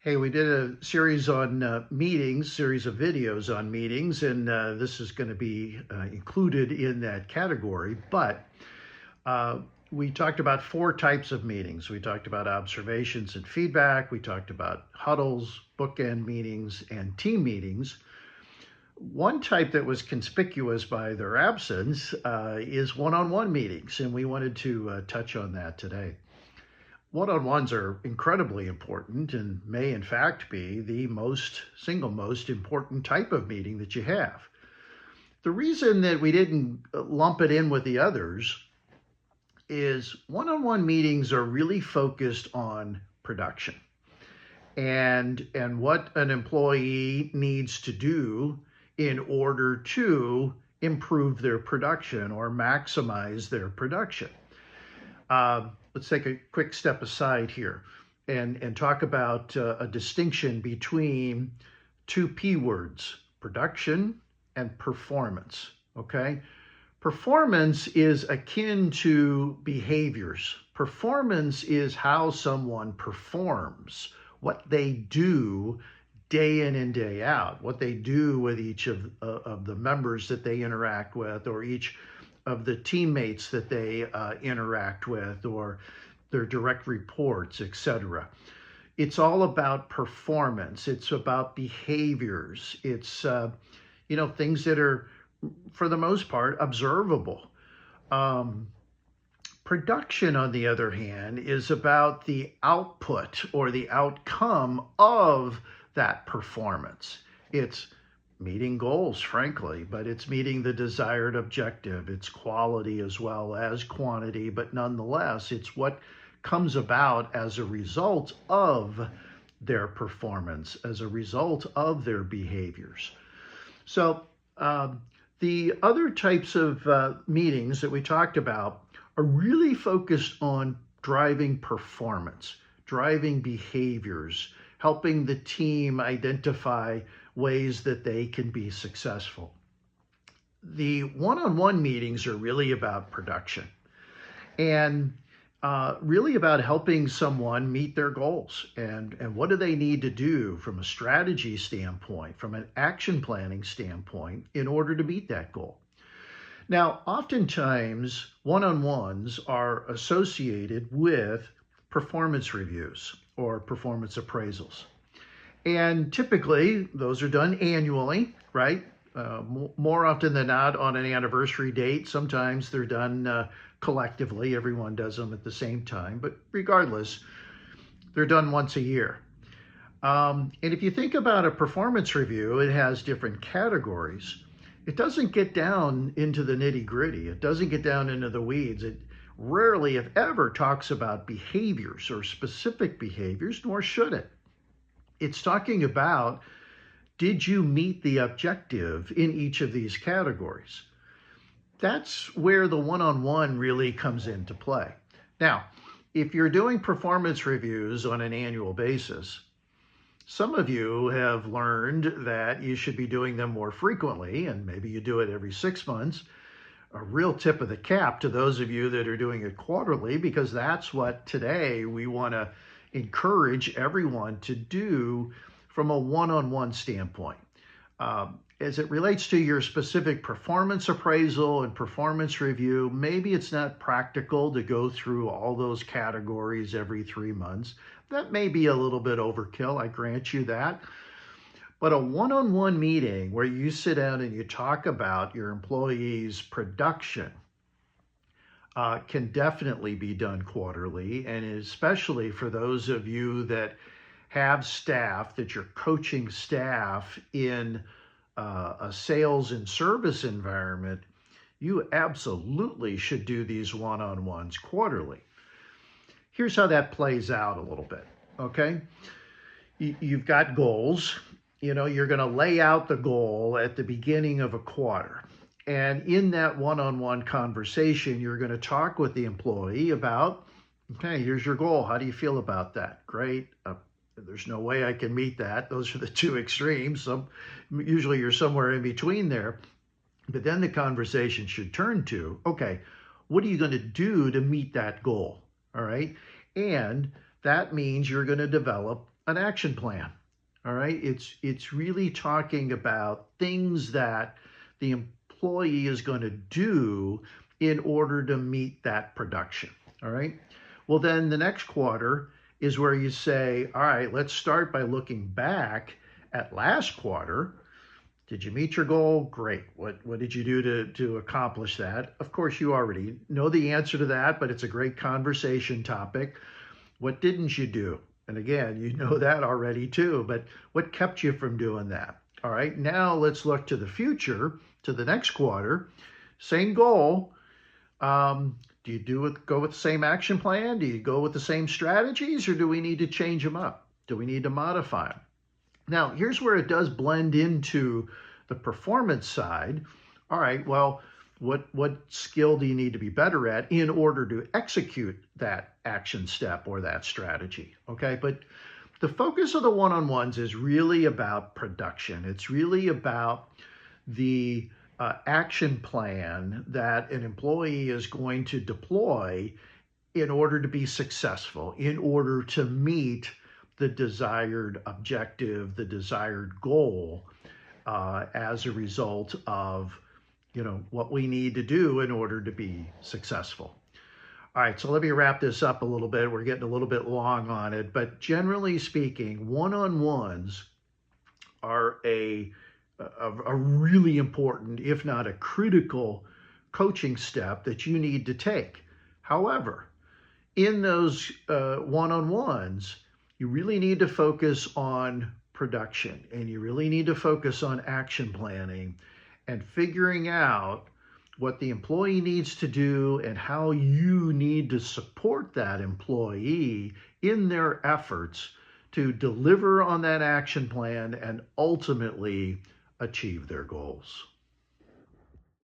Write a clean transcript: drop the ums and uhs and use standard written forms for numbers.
Hey, we did a series on meetings, series of videos on meetings, and this is going to be included in that category. But uh, we talked about four types of meetings. We talked about observations and feedback. We talked about huddles, bookend meetings, and team meetings. One type that was conspicuous by their absence is one-on-one meetings, and we wanted to touch on that today. One-on-ones are incredibly important and may in fact be the single most important type of meeting that you have. The reason that we didn't lump it in with the others is one-on-one meetings are really focused on production and what an employee needs to do in order to improve their production or maximize their production. Let's take a quick step aside here and talk about a distinction between two P words, production and performance. Okay? Performance is akin to behaviors. Performance is how someone performs, what they do day in and day out, what they do with each of the members that they interact with, or each of the teammates that they interact with, or their direct reports, etc. It's all about performance. It's about behaviors. It's things that are, for the most part, observable. Um, Production, on the other hand, is about the output or the outcome of that performance. It's meeting goals, frankly, but it's meeting the desired objective. It's quality as well as quantity, but nonetheless, it's what comes about as a result of their performance, as a result of their behaviors. So, the other types of meetings that we talked about are really focused on driving performance, driving behaviors, helping the team identify ways that they can be successful. The one-on-one meetings are really about production and really about helping someone meet their goals and what do they need to do from a strategy standpoint, from an action planning standpoint in order to meet that goal. Now, oftentimes, one-on-ones are associated with performance reviews or performance appraisals. And typically, those are done annually, right? More often than not on an anniversary date. Sometimes they're done collectively. Everyone does them at the same time. But regardless, they're done once a year. And if you think about a performance review, it has different categories. It doesn't get down into the nitty-gritty. It doesn't get down into the weeds. It rarely, if ever, talks about behaviors or specific behaviors, nor should it. It's talking about, did you meet the objective in each of these categories? That's where the one-on-one really comes into play. Now, if you're doing performance reviews on an annual basis, some of you have learned that you should be doing them more frequently, and maybe you do it every 6 months. A real tip of the cap to those of you that are doing it quarterly, because that's what today we want to encourage everyone to do from a one-on-one standpoint. As it relates to your specific performance appraisal and performance review, maybe it's not practical to go through all those categories every 3 months. That may be a little bit overkill, I grant you that. But a one-on-one meeting where you sit down and you talk about your employees' production can definitely be done quarterly, and especially for those of you that have staff, that you're coaching staff in a sales and service environment, you absolutely should do these one-on-ones quarterly. Here's how that plays out a little bit, okay? You've got goals. You're going to lay out the goal at the beginning of a quarter. And in that one-on-one conversation, you're going to talk with the employee about, okay, here's your goal. How do you feel about that? Great. There's no way I can meet that. Those are the two extremes. Usually you're somewhere in between there. But then the conversation should turn to, okay, what are you going to do to meet that goal? All right. And that means you're going to develop an action plan. All right. It's really talking about things that the employee is going to do in order to meet that production. All right. Well, then the next quarter is where you say, all right, let's start by looking back at last quarter. Did you meet your goal? Great. What did you do to accomplish that? Of course, you already know the answer to that, but it's a great conversation topic. What didn't you do? And again, you know that already too, but what kept you from doing that? All right, now let's look to the future, to the next quarter. Same goal. Do you go with the same action plan? Do you go with the same strategies, or do we need to change them up? Do we need to modify them? Now, here's where it does blend into the performance side. All right, well, what skill do you need to be better at in order to execute that action step or that strategy? Okay, but the focus of the one-on-ones is really about production. It's really about the action plan that an employee is going to deploy in order to be successful, in order to meet the desired objective, the desired goal, as a result of what we need to do in order to be successful. All right, so let me wrap this up a little bit. We're getting a little bit long on it, but generally speaking, one-on-ones are a really important, if not a critical, coaching step that you need to take. However, in those one-on-ones, you really need to focus on production, and you really need to focus on action planning and figuring out what the employee needs to do and how you need to support that employee in their efforts to deliver on that action plan and ultimately achieve their goals.